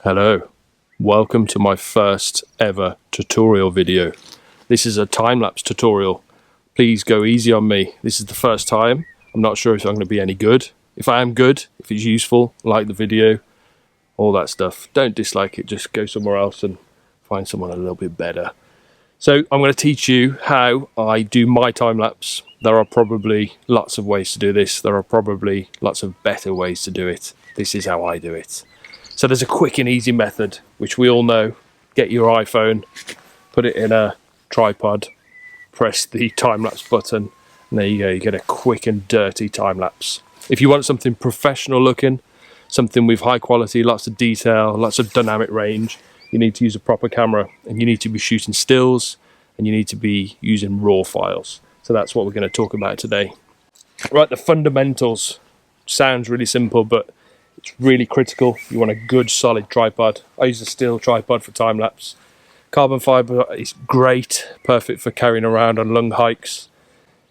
Hello, welcome to my first ever tutorial video. This is a time-lapse tutorial. Please go easy on me. This is the first time. I'm not sure if I'm going to be any good. If I am good, if it's useful, like the video, all that stuff. Don't dislike it, just go somewhere else and find someone a little bit better. So I'm going to teach you how I do my time-lapse. There are probably lots of ways to do this. There are probably lots of better ways to do it. This is how I do it. So there's a quick and easy method, which we all know. Get your iPhone, put it in a tripod, press the time-lapse button, and there you go, you get a quick and dirty time-lapse. If you want something professional looking, something with high quality, lots of detail, lots of dynamic range, you need to use a proper camera, and you need to be shooting stills, and you need to be using raw files. So that's what we're going to talk about today. Right, the fundamentals. Sounds really simple, but it's really critical. You want a good solid tripod. I use a steel tripod for time-lapse. Carbon fibre is great, perfect for carrying around on long hikes.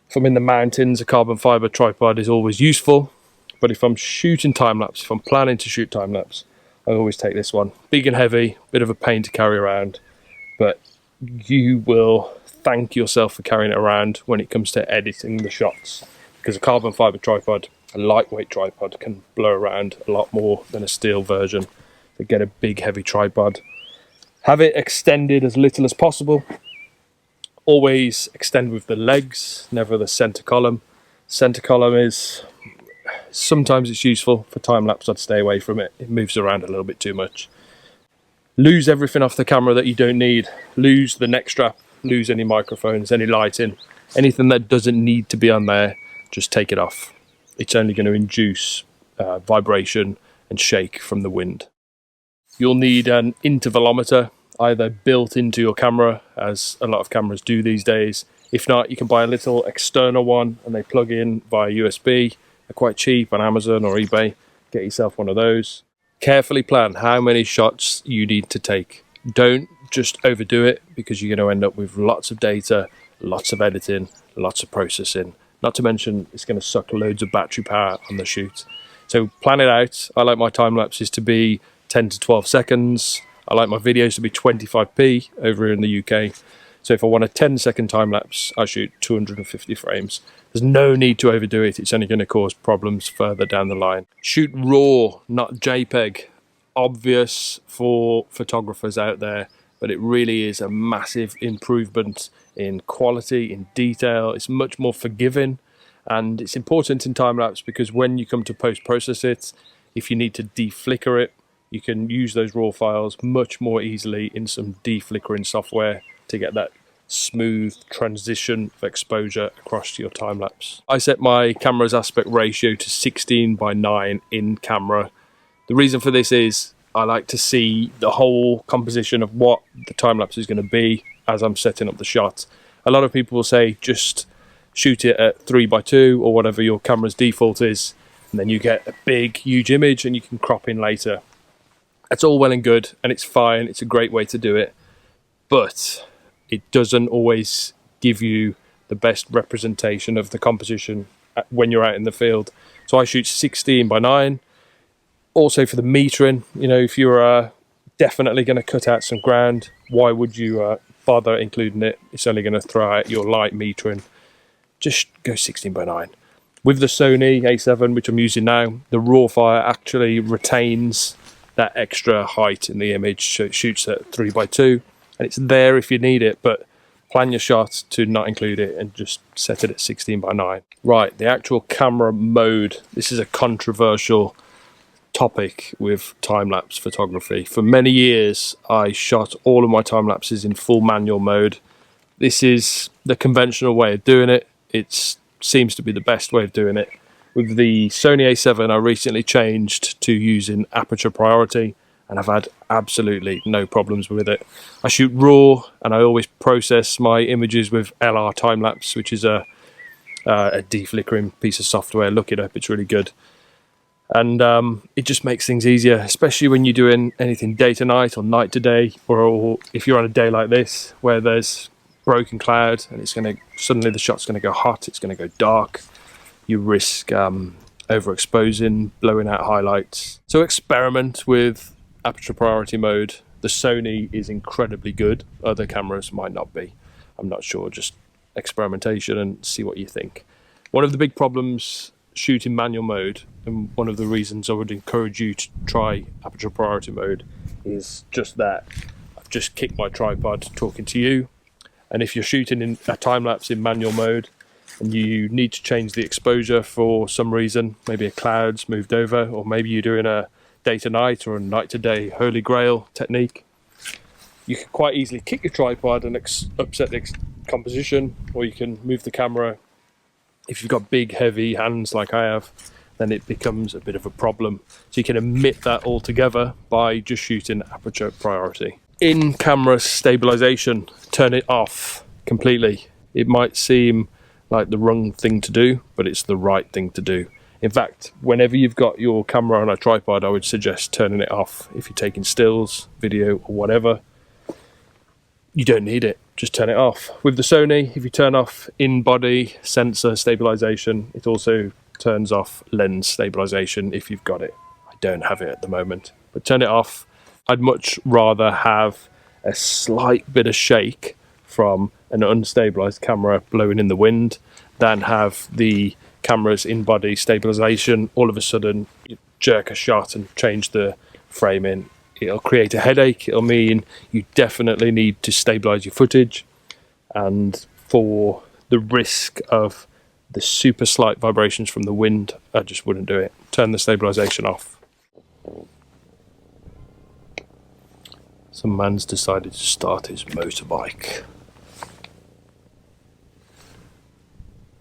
If I'm in the mountains, a carbon fibre tripod is always useful. But if I'm shooting time-lapse, if I'm planning to shoot time-lapse, I always take this one. Big and heavy, bit of a pain to carry around, but you will thank yourself for carrying it around when it comes to editing the shots. Because a carbon fibre tripod, a lightweight tripod, can blow around a lot more than a steel version. So get a big heavy tripod. Have it extended as little as possible. Always extend with the legs, never the center column. Center column is, sometimes it's useful. For time-lapse I'd stay away from it. It moves around a little bit too much. Lose everything off the camera that you don't need. Lose the neck strap, lose any microphones, any lighting, anything that doesn't need to be on there, just take it off. It's only going to induce vibration and shake from the wind. You'll need an intervalometer, either built into your camera, as a lot of cameras do these days. If not, you can buy a little external one and they plug in via USB. They're quite cheap on Amazon or eBay. Get yourself one of those. Carefully plan how many shots you need to take. Don't just overdo it, because you're going to end up with lots of data, lots of editing, lots of processing. Not to mention, it's going to suck loads of battery power on the shoot. So plan it out. I like my time lapses to be 10 to 12 seconds. I like my videos to be 25p over here in the UK. So if I want a 10-second time lapse, I shoot 250 frames. There's no need to overdo it. It's only going to cause problems further down the line. Shoot raw, not JPEG. Obvious for photographers out there, but it really is a massive improvement in quality, in detail. It's much more forgiving, and it's important in time-lapse because when you come to post-process it, if you need to de-flicker it, you can use those raw files much more easily in some de-flickering software to get that smooth transition of exposure across your time-lapse. I set my camera's aspect ratio to 16:9 in camera. The reason for this is I like to see the whole composition of what the time-lapse is going to be as I'm setting up the shot. A lot of people will say just shoot it at 3:2 or whatever your camera's default is, and then you get a big, huge image and you can crop in later. That's all well and good, and it's fine. It's a great way to do it, but it doesn't always give you the best representation of the composition when you're out in the field. So I shoot 16:9. Also for the metering, you know, if you're definitely going to cut out some ground, why would you bother including it? It's only going to throw out your light metering. Just go 16:9. With the Sony A7, which I'm using now, the raw file actually retains that extra height in the image, so it shoots at 3:2, and it's there if you need it, but plan your shot to not include it and just set it at 16:9. Right, the actual camera mode. This is a controversial topic with time-lapse photography. For many years I shot all of my time lapses in full manual mode. This is the conventional way of doing it. It seems to be the best way of doing it. With the Sony A7 I recently changed to using aperture priority, and I've had absolutely no problems with it. I shoot raw and I always process my images with LR time-lapse, which is a de-flickering piece of software. Look it up, it's really good. And it just makes things easier, especially when you're doing anything day to night or night to day, or if you're on a day like this where there's broken cloud and it's going to suddenly the shot's going to go hot, it's going to go dark. You risk overexposing, blowing out highlights. So experiment with aperture priority mode. The Sony is incredibly good. Other cameras might not be. I'm not sure, just experimentation and see what you think. One of the big problems shooting manual mode, and one of the reasons I would encourage you to try aperture priority mode, is just that. I've just kicked my tripod talking to you, and if you're shooting in a time-lapse in manual mode and you need to change the exposure for some reason, maybe a cloud's moved over, or maybe you're doing a day to night or a night to day holy grail technique, you can quite easily kick your tripod and upset the composition, or you can move the camera. If you've got big heavy hands like I have, then it becomes a bit of a problem. So you can omit that altogether by just shooting aperture priority. In camera stabilization, turn it off completely. It might seem like the wrong thing to do, but it's the right thing to do. In fact, whenever you've got your camera on a tripod, I would suggest turning it off. If you're taking stills, video or whatever, you don't need it, just turn it off. With the Sony, if you turn off in-body sensor stabilization, it also turns off lens stabilization if you've got it. I don't have it at the moment, but turn it off. I'd much rather have a slight bit of shake from an unstabilized camera blowing in the wind than have the camera's in-body stabilization all of a sudden jerk a shot and change the frame in. It'll create a headache. It'll mean you definitely need to stabilize your footage, and for the risk of the super slight vibrations from the wind, I just wouldn't do it. Turn the stabilization off. Some man's decided to start his motorbike.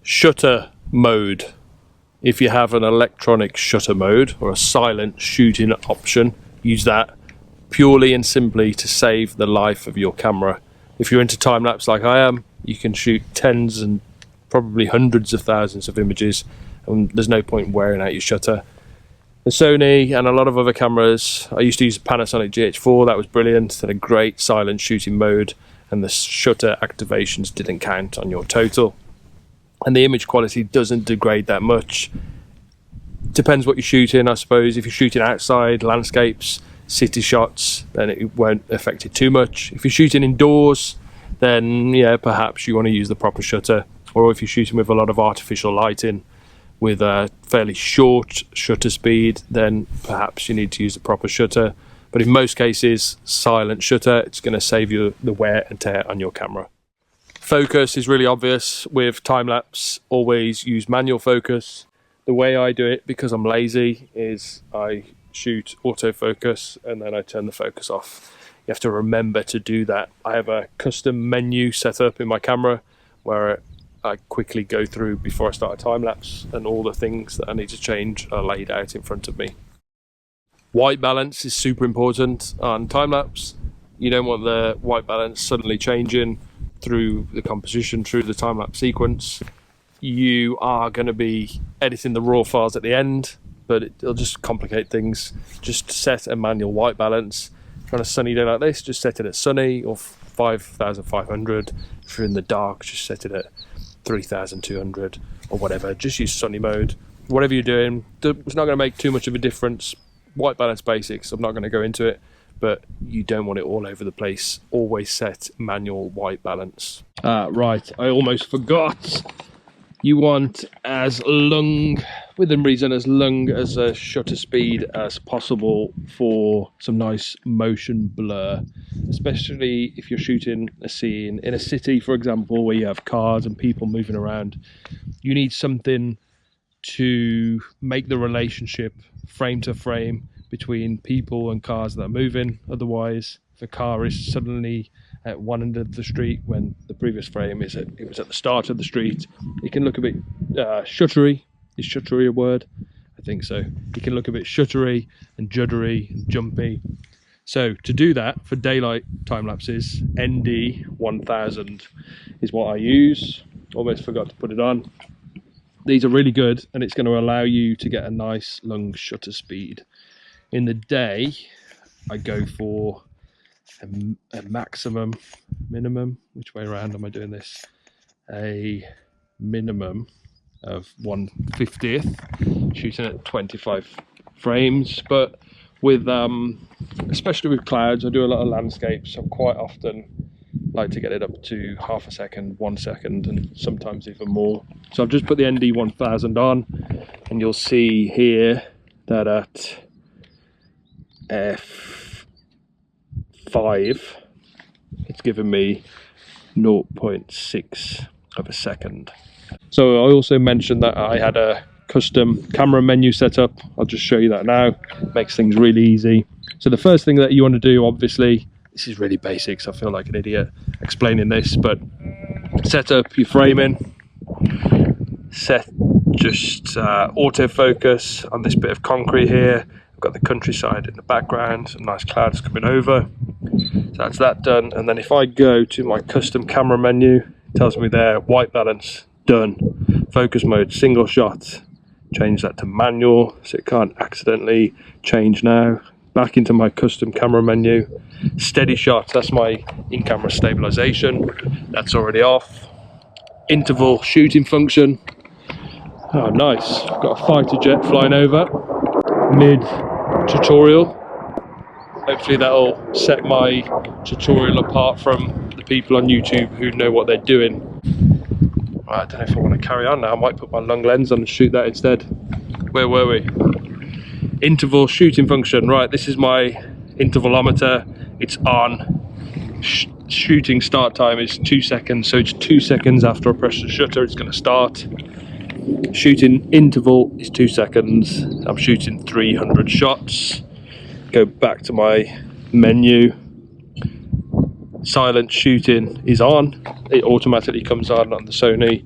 Shutter mode. If you have an electronic shutter mode or a silent shooting option, use that purely and simply to save the life of your camera. If you're into time-lapse like I am, you can shoot tens and probably hundreds of thousands of images, and there's no point wearing out your shutter. The Sony and a lot of other cameras, I used to use a Panasonic GH4, that was brilliant, had a great silent shooting mode, and the shutter activations didn't count on your total. And the image quality doesn't degrade that much. Depends what you're shooting, I suppose. If you're shooting outside, landscapes, city shots, then it won't affect it too much. If you're shooting indoors, then yeah, perhaps you want to use the proper shutter. Or if you're shooting with a lot of artificial lighting with a fairly short shutter speed, then perhaps you need to use the proper shutter. But in most cases, silent shutter, it's going to save you the wear and tear on your camera. Focus is really obvious with time-lapse. Always use manual focus. The way I do it, because I'm lazy, is I shoot autofocus and then I turn the focus off. You have to remember to do that. I have a custom menu set up in my camera where I quickly go through before I start a time-lapse, and all the things that I need to change are laid out in front of me. White balance is super important on time-lapse. You don't want the white balance suddenly changing through the composition, through the time-lapse sequence. You are going to be editing the raw files at the end, but it'll just complicate things. Just set a manual white balance. On a sunny day like this, just set it at sunny or 5,500. If you're in the dark, just set it at 3,200 or whatever. Just use sunny mode. Whatever you're doing, it's not going to make too much of a difference. White balance basics, I'm not going to go into it, but you don't want it all over the place. Always set manual white balance. Right, I almost forgot. You want as long, within reason, as long as a shutter speed as possible for some nice motion blur, especially if you're shooting a scene in a city, for example, where you have cars and people moving around. You need something to make the relationship frame to frame between people and cars that are moving. Otherwise, if a car is suddenly at one end of the street when the previous frame was at the start of the street, it can look a bit shuttery. Is shuttery a word? I think so. It can look a bit shuttery and juddery and jumpy. So to do that for daylight time lapses, ND-1000 is what I use. Almost forgot to put it on. These are really good, and it's going to allow you to get a nice long shutter speed. In the day, I go for a maximum, minimum, which way around am I doing this? A minimum of 1/50th, shooting at 25 frames, but with especially with clouds. I do a lot of landscapes, so quite often like to get it up to half a second, 1 second, and sometimes even more. So I've just put the ND-1000 on, and you'll see here that at f5 it's given me 0.6 of a second. So I also mentioned that I had a custom camera menu set up. I'll just show you that now. Makes things really easy. So the first thing that you want to do, obviously, this is really basic, so I feel like an idiot explaining this, but set up your framing, set just autofocus on this bit of concrete here. I've got the countryside in the background, some nice clouds coming over. So that's that done. And then if I go to my custom camera menu, it tells me there, white balance, done. Focus mode, single shot, change that to manual so it can't accidentally change now. Back into my custom camera menu, steady shot, that's my in-camera stabilization, that's already off. Interval shooting function, oh nice, I've got a fighter jet flying over mid tutorial. Hopefully that'll set my tutorial apart from the people on YouTube who know what they're doing. Right, I don't know if I want to carry on now. I might put my long lens on and shoot that instead. Where were we? Interval shooting function. Right, this is my intervalometer. It's on. Shooting start time is 2 seconds, so it's 2 seconds after I press the shutter it's going to start. Shooting interval is 2 seconds. I'm shooting 300 shots. Go back to my menu. Silent shooting is on. It automatically comes on the Sony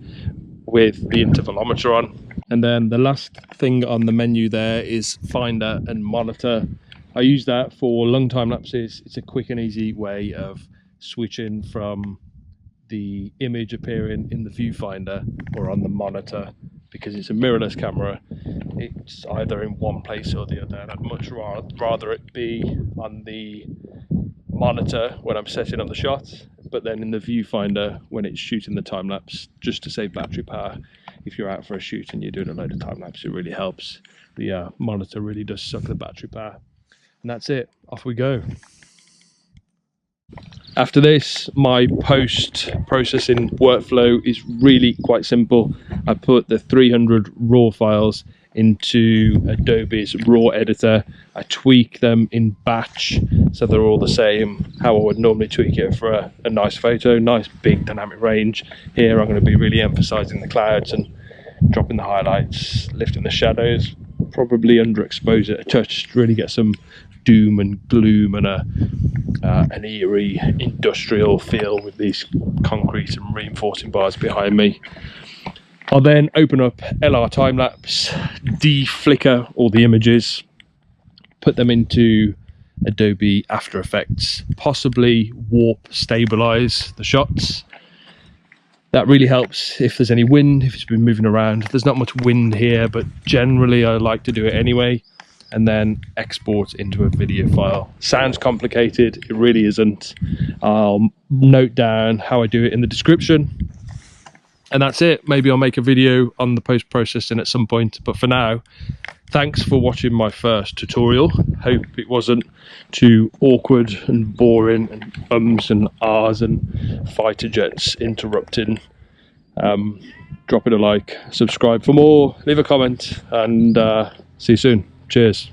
with the intervalometer on. And then the last thing on the menu there is finder and monitor. I use that for long time lapses. It's a quick and easy way of switching from the image appearing in the viewfinder or on the monitor. Because it's a mirrorless camera, it's either in one place or the other, and I'd much rather it be on the monitor when I'm setting up the shot, but then in the viewfinder when it's shooting the time lapse, just to save battery power. If you're out for a shoot and you're doing a load of time lapse, it really helps. The monitor really does suck the battery power. And that's it, off we go. After this, my post-processing workflow is really quite simple. I put the 300 raw files into Adobe's raw editor. I tweak them in batch so they're all the same, how I would normally tweak it for a nice photo, nice big dynamic range. Here I'm going to be really emphasizing the clouds and dropping the highlights, lifting the shadows, probably underexpose it a touch to really get some doom and gloom and an eerie industrial feel with these concrete and reinforcing bars behind me. I'll then open up LR Timelapse, de-flicker all the images, put them into Adobe After Effects, possibly warp stabilize the shots. That really helps if there's any wind, if it's been moving around. There's not much wind here, but generally I like to do it anyway, and then export into a video file. Sounds complicated, it really isn't. I'll note down how I do it in the description. And that's it. Maybe I'll make a video on the post-processing at some point, but for now, thanks for watching my first tutorial. Hope it wasn't too awkward and boring and ums and ahs and fighter jets interrupting. Drop it a like, subscribe for more, leave a comment, and see you soon. Cheers.